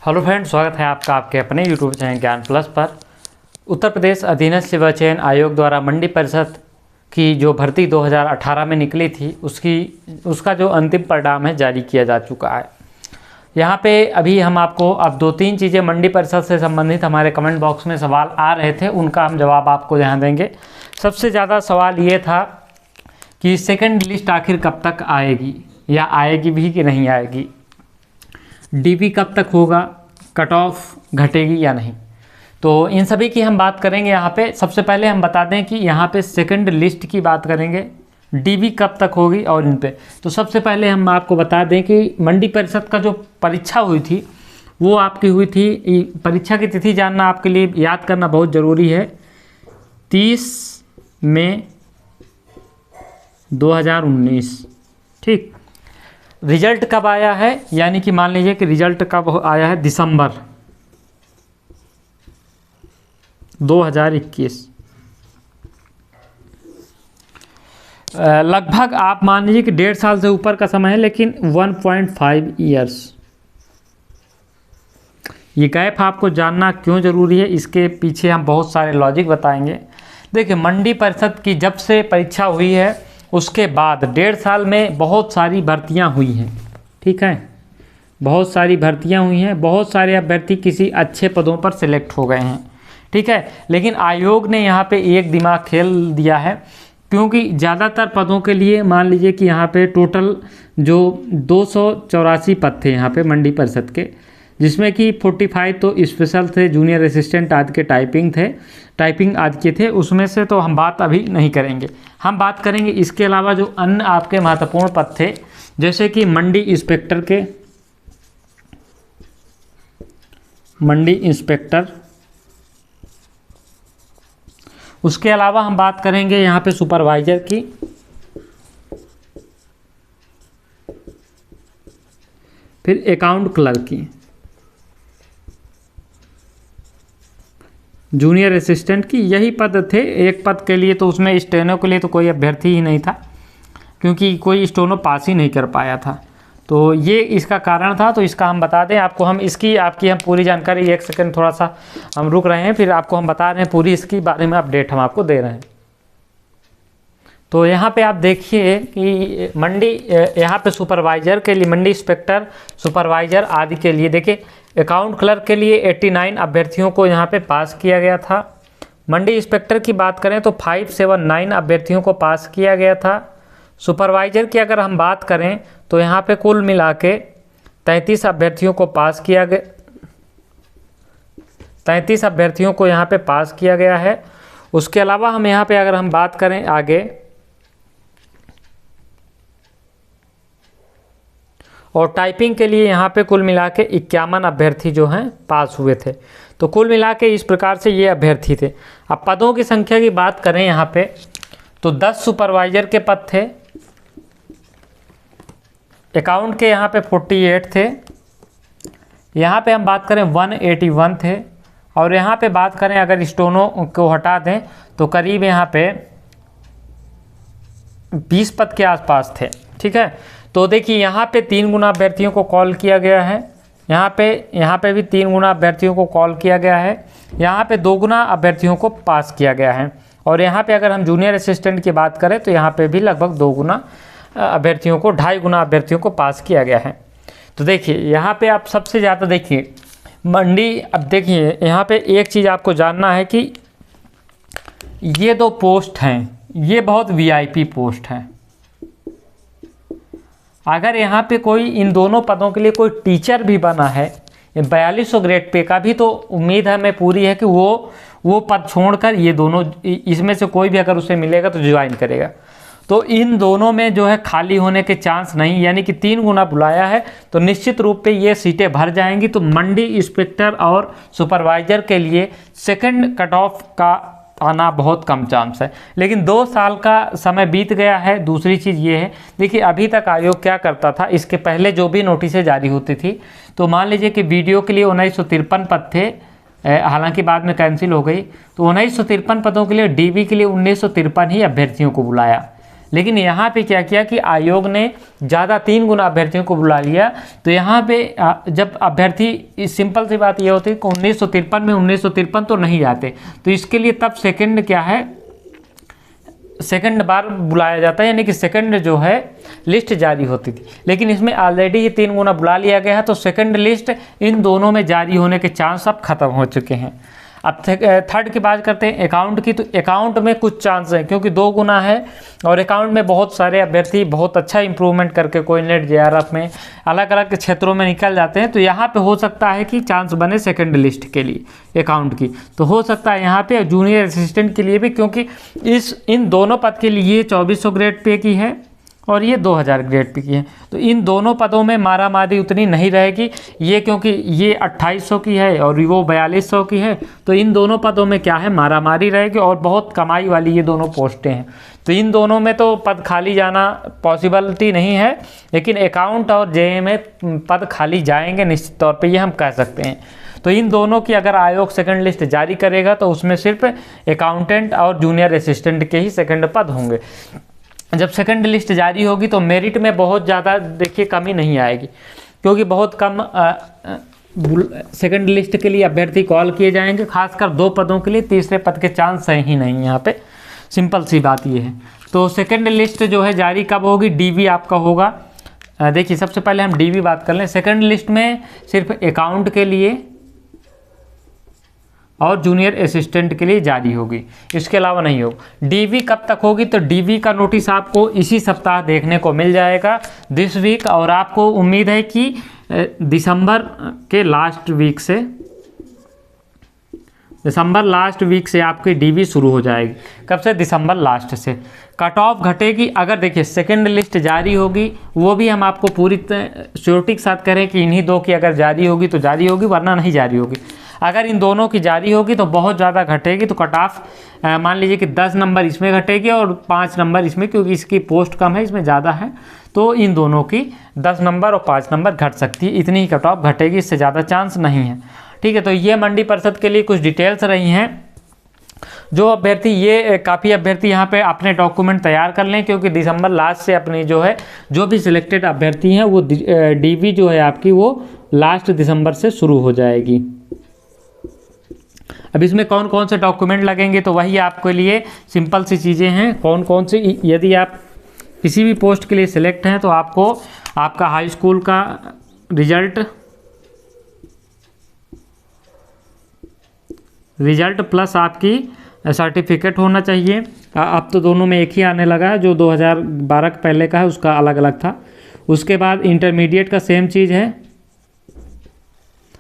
Hello friends, स्वागत है आपका आपके अपने यूट्यूब चैनल ज्ञान प्लस पर। उत्तर प्रदेश अधीनस्थ सेवा चयन आयोग द्वारा मंडी परिषद की जो भर्ती 2018 में निकली थी उसका जो अंतिम परिणाम है जारी किया जा चुका है। यहाँ पे अभी हम आपको अब 2-3 चीज़ें मंडी परिषद से संबंधित हमारे कमेंट बॉक्स में सवाल आ रहे थे, उनका हम जवाब आपको यहाँ देंगे। सबसे ज़्यादा सवाल ये था कि सेकंड लिस्ट आखिर कब तक आएगी या आएगी भी कि नहीं आएगी, डीबी कब तक होगा, कट ऑफ घटेगी या नहीं। तो इन सभी की हम बात करेंगे। यहाँ पे सबसे पहले हम बता दें कि यहाँ पे सेकंड लिस्ट की बात करेंगे, डीबी कब तक होगी और इन पे। तो सबसे पहले हम आपको बता दें कि मंडी परिषद का जो परीक्षा हुई थी वो आपकी हुई थी, परीक्षा की तिथि जानना आपके लिए याद करना बहुत ज़रूरी है, 30 मई 2019। ठीक, रिजल्ट कब आया है, यानी कि मान लीजिए कि रिजल्ट कब आया है, दिसंबर 2021। लगभग आप मान लीजिए कि 1.5 साल से ऊपर का समय है, लेकिन 1.5 ईयर्स। ये गैप आपको जानना क्यों ज़रूरी है, इसके पीछे हम बहुत सारे लॉजिक बताएंगे। देखिए, मंडी परिषद की जब से परीक्षा हुई है उसके बाद 1.5 साल में बहुत सारी भर्तियां हुई हैं। ठीक है, बहुत सारी भर्तियां हुई हैं, बहुत सारे अभ्यर्थी किसी अच्छे पदों पर सिलेक्ट हो गए हैं। ठीक है, लेकिन आयोग ने यहाँ पे एक दिमाग खेल दिया है, क्योंकि ज़्यादातर पदों के लिए मान लीजिए कि यहाँ पे टोटल जो 284 पद थे यहाँ पे मंडी परिषद के, जिसमें कि 45 तो स्पेशल थे, जूनियर असिस्टेंट आदि के टाइपिंग आदि के थे, उसमें से तो हम बात अभी नहीं करेंगे। हम बात करेंगे इसके अलावा जो अन्य आपके महत्वपूर्ण पद थे, जैसे कि मंडी इंस्पेक्टर, उसके अलावा हम बात करेंगे यहाँ पे सुपरवाइजर की, फिर अकाउंट क्लर्क की, जूनियर असिस्टेंट की। यही पद थे। एक पद के लिए तो उसमें स्टेनो के लिए तो कोई अभ्यर्थी ही नहीं था, क्योंकि कोई स्टेनो पास ही नहीं कर पाया था। तो ये इसका कारण था। तो इसका हम बता दें आपको, हम आपकी हम पूरी जानकारी, एक सेकंड थोड़ा सा हम रुक रहे हैं, फिर आपको हम बता रहे हैं पूरी इसकी बारे में अपडेट हम आपको दे रहे हैं। तो यहाँ पे आप देखिए कि यहाँ पे सुपरवाइजर के लिए, मंडी इंस्पेक्टर, सुपरवाइजर आदि के लिए देखिए, अकाउंट क्लर्क के लिए 89 अभ्यर्थियों को यहाँ पे पास किया गया था। मंडी इंस्पेक्टर की बात करें तो 579 अभ्यर्थियों को पास किया गया था। सुपरवाइजर की अगर हम बात करें तो यहाँ पे कुल मिला के 33 अभ्यर्थियों को पास किया गया, 33 अभ्यर्थियों को यहाँ पे पास किया गया है। उसके अलावा हम यहाँ पे अगर हम बात करें आगे, और टाइपिंग के लिए यहाँ पे कुल मिला के 51 अभ्यर्थी जो हैं पास हुए थे। तो कुल मिला के इस प्रकार से ये अभ्यर्थी थे। अब पदों की संख्या की बात करें यहाँ पे तो 10 सुपरवाइजर के पद थे, अकाउंट के यहाँ पे 48 थे, यहाँ पे हम बात करें 181 थे, और यहाँ पे बात करें अगर स्टोनो को हटा दें तो करीब यहाँ पे 20 पद के आसपास थे। ठीक है, तो देखिए यहाँ पे 3 गुना अभ्यर्थियों को कॉल किया गया है, यहाँ पे भी 3 गुना अभ्यर्थियों को कॉल किया गया है, यहाँ पे 2 गुना अभ्यर्थियों को पास किया गया है, और यहाँ पे अगर हम जूनियर असिस्टेंट की बात करें तो यहाँ पे भी लगभग 2 गुना अभ्यर्थियों को, 2.5 गुना अभ्यर्थियों को पास किया गया है। तो देखिए यहाँ पे आप सबसे ज़्यादा देखिए मंडी, अब देखिए यहाँ पे एक चीज़ आपको जानना है कि ये 2 पोस्ट हैं, ये बहुत VIP पोस्ट हैं। अगर यहाँ पे कोई इन दोनों पदों के लिए कोई टीचर भी बना है, 4200 ग्रेड पे का भी, तो उम्मीद हमें पूरी है कि वो पद छोड़कर ये दोनों, इसमें से कोई भी अगर उसे मिलेगा तो ज्वाइन करेगा। तो इन दोनों में जो है खाली होने के चांस नहीं, यानी कि 3 गुना बुलाया है तो निश्चित रूप पे ये सीटें भर जाएंगी। तो मंडी इंस्पेक्टर और सुपरवाइजर के लिए सेकंड कट ऑफ का आना बहुत कम चांस है, लेकिन 2 साल का समय बीत गया है। दूसरी चीज़ ये है, देखिए अभी तक आयोग क्या करता था, इसके पहले जो भी नोटिसें जारी होती थी, तो मान लीजिए कि वीडियो के लिए 1953 पद थे, हालांकि बाद में कैंसिल हो गई, तो 1953 पदों के लिए डीबी के लिए 1953 ही अभ्यर्थियों को बुलाया। लेकिन यहाँ पे क्या किया कि आयोग ने ज़्यादा 3 गुना अभ्यर्थियों को बुला लिया। तो यहाँ पे जब अभ्यर्थी, सिंपल सी बात ये होती है कि 1953 में 1953 तो नहीं जाते, तो इसके लिए तब सेकंड क्या है, सेकंड बार बुलाया जाता है, यानी कि सेकंड जो है लिस्ट जारी होती थी। लेकिन इसमें ऑलरेडी ही 3 गुना बुला लिया गया है, तो सेकंड लिस्ट इन दोनों में जारी होने के चांस अब खत्म हो चुके हैं। अब थर्ड की बात करते हैं अकाउंट की। तो अकाउंट में कुछ चांस हैं, क्योंकि 2 गुना है और अकाउंट में बहुत सारे अभ्यर्थी बहुत अच्छा इंप्रूवमेंट करके कोई नेट JRF में अलग अलग क्षेत्रों में निकल जाते हैं। तो यहाँ पे हो सकता है कि चांस बने सेकंड लिस्ट के लिए अकाउंट की, तो हो सकता है यहाँ पे जूनियर असिस्टेंट के लिए भी, क्योंकि इन दोनों पद के लिए 2400 ग्रेड पे की है और ये 2000 ग्रेड पे की है। तो इन दोनों पदों में मारामारी उतनी नहीं रहेगी, ये क्योंकि ये 2800 की है और वो 4200 की है, तो इन दोनों पदों में क्या है, मारामारी रहेगी और बहुत कमाई वाली ये दोनों पोस्टें हैं। तो इन दोनों में तो पद खाली जाना पॉसिबिलिटी नहीं है, लेकिन अकाउंट और JA में पद खाली जाएंगे निश्चित तौर पर, ये हम कह सकते हैं। तो इन दोनों की अगर आयोग सेकंड लिस्ट जारी करेगा तो उसमें सिर्फ अकाउंटेंट और जूनियर असिस्टेंट के ही सेकंड पद होंगे। जब सेकंड लिस्ट जारी होगी तो मेरिट में बहुत ज़्यादा देखिए कमी नहीं आएगी, क्योंकि बहुत कम सेकंड लिस्ट के लिए अभ्यर्थी कॉल किए जाएंगे, खासकर 2 पदों के लिए, तीसरे पद के चांस है ही नहीं यहाँ पे, सिंपल सी बात ये है। तो सेकंड लिस्ट जो है जारी कब होगी, DV आपका होगा। देखिए सबसे पहले हम DV बात कर लें। सेकंड लिस्ट में सिर्फ अकाउंट के लिए और जूनियर असिस्टेंट के लिए जारी होगी, इसके अलावा नहीं होगी। DV कब तक होगी, तो DV का नोटिस आपको इसी सप्ताह देखने को मिल जाएगा, दिस वीक, और आपको उम्मीद है कि दिसंबर के लास्ट वीक से, दिसंबर लास्ट वीक से आपकी DV शुरू हो जाएगी। कब से, दिसंबर लास्ट से। कट ऑफ घटेगी अगर देखिए सेकंड लिस्ट जारी होगी, वो भी हम आपको पूरी श्योरिटी के साथ करें कि इन्हीं 2 की अगर जारी होगी तो जारी होगी, वरना नहीं जारी होगी। अगर इन दोनों की जारी होगी तो बहुत ज़्यादा घटेगी, तो कट ऑफ मान लीजिए कि 10 नंबर इसमें घटेगी और 5 नंबर इसमें, क्योंकि इसकी पोस्ट कम है, इसमें ज़्यादा है, तो इन दोनों की 10 नंबर और 5 नंबर घट सकती है, इतनी ही कट ऑफ घटेगी, इससे ज़्यादा चांस नहीं है। ठीक है, तो ये मंडी परिषद के लिए कुछ डिटेल्स रही हैं। जो अभ्यर्थी, ये काफ़ी अभ्यर्थी यहाँ पे अपने डॉक्यूमेंट तैयार कर लें, क्योंकि दिसंबर लास्ट से अपनी जो है, जो भी सिलेक्टेड अभ्यर्थी हैं वो DV जो है आपकी वो लास्ट दिसंबर से शुरू हो जाएगी। अब इसमें कौन कौन से डॉक्यूमेंट लगेंगे, तो वही आपके लिए सिंपल सी चीज़ें हैं। कौन कौन सी, यदि आप किसी भी पोस्ट के लिए सिलेक्ट हैं तो आपको आपका हाई स्कूल का रिजल्ट प्लस आपकी सर्टिफिकेट होना चाहिए। अब तो दोनों में एक ही आने लगा है, जो 2012 के पहले का है उसका अलग अलग था। उसके बाद इंटरमीडिएट का सेम चीज़ है,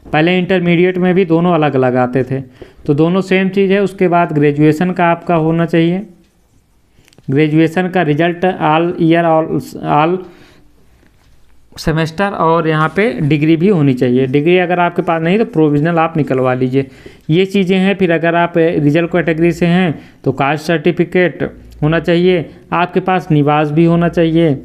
पहले इंटरमीडिएट में भी दोनों अलग अलग आते थे, तो दोनों सेम चीज़ है। उसके बाद ग्रेजुएशन का आपका होना चाहिए, ग्रेजुएशन का result all year all semester, और यहाँ पे डिग्री भी होनी चाहिए। डिग्री अगर आपके पास नहीं तो प्रोविजनल आप निकलवा लीजिए, ये चीज़ें हैं। फिर अगर आप रिजल्ट कैटेगरी से हैं तो कास्ट सर्टिफिकेट होना चाहिए, आपके पास निवास भी होना चाहिए।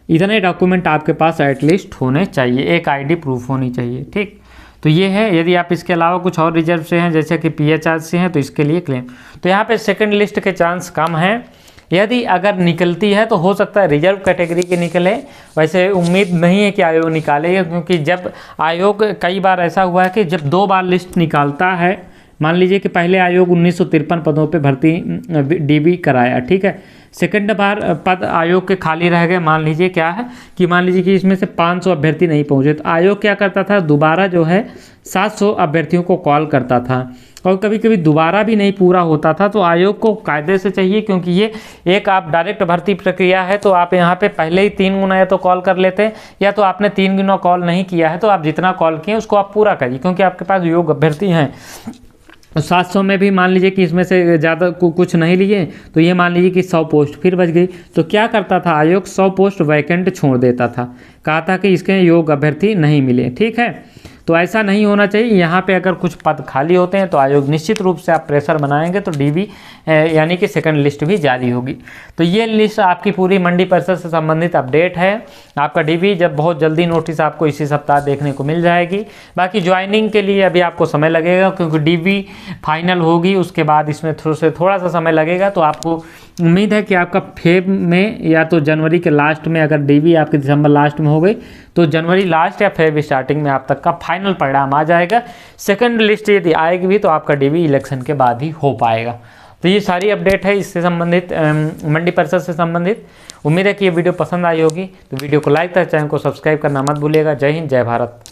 इतने डॉक्यूमेंट आपके पास एटलीस्ट होने चाहिए, एक ID प्रूफ होनी चाहिए। ठीक, तो ये है। यदि आप इसके अलावा कुछ और रिजर्व से हैं, जैसे कि PHR से हैं, तो इसके लिए क्लेम। तो यहाँ पे सेकंड लिस्ट के चांस कम हैं। यदि अगर निकलती है तो हो सकता है रिजर्व कैटेगरी के निकले, वैसे उम्मीद नहीं है कि आयोग निकालेगा, क्योंकि जब आयोग, कई बार ऐसा हुआ है कि जब 2 बार लिस्ट निकालता है, मान लीजिए कि पहले आयोग 1953 पदों पे भर्ती DV कराया, ठीक है, सेकंड बार पद आयोग के खाली रह गए, मान लीजिए क्या है कि मान लीजिए कि इसमें से 500 अभ्यर्थी नहीं पहुंचे, तो आयोग क्या करता था, दोबारा जो है 700 अभ्यर्थियों को कॉल करता था, और कभी कभी दोबारा भी नहीं पूरा होता था। तो आयोग को कायदे से चाहिए, क्योंकि ये एक आप डायरेक्ट भर्ती प्रक्रिया है, तो आप यहाँ पे पहले ही 3 गुना या तो कॉल कर लेते हैं, या तो आपने 3 गुना कॉल नहीं किया है तो आप जितना कॉल किए उसको आप पूरा करिए, क्योंकि आपके पास योग्य अभ्यर्थी हैं। 700 में भी मान लीजिए कि इसमें से ज़्यादा कुछ नहीं लिए, तो ये मान लीजिए कि 100 पोस्ट फिर बच गई, तो क्या करता था आयोग, 100 पोस्ट वैकेंट छोड़ देता था, कहा था कि इसके योग्य अभ्यर्थी नहीं मिले। ठीक है, तो ऐसा नहीं होना चाहिए। यहाँ पे अगर कुछ पद खाली होते हैं तो आयोग निश्चित रूप से आप प्रेशर बनाएंगे तो DV यानी कि सेकंड लिस्ट भी जारी होगी। तो ये लिस्ट आपकी पूरी मंडी परिषद से संबंधित अपडेट है। आपका DV जब बहुत जल्दी नोटिस आपको इसी सप्ताह देखने को मिल जाएगी। बाकी ज्वाइनिंग के लिए अभी आपको समय लगेगा, क्योंकि DV फाइनल होगी, उसके बाद इसमें थोड़ा सा समय लगेगा, तो आपको उम्मीद है कि आपका फेब में या तो जनवरी के लास्ट में, अगर डीवी आपके दिसंबर लास्ट में हो गई तो जनवरी लास्ट या फेब स्टार्टिंग में आप तक का फाइनल परिणाम आ जाएगा। सेकंड लिस्ट यदि आएगी भी तो आपका डीवी इलेक्शन के बाद ही हो पाएगा। तो ये सारी अपडेट है इससे संबंधित, मंडी परिषद से संबंधित। उम्मीद है कि ये वीडियो पसंद आई होगी, तो वीडियो को लाइक करें, चैनल को सब्सक्राइब करना मत भूलिएगा। जय हिंद, जय भारत।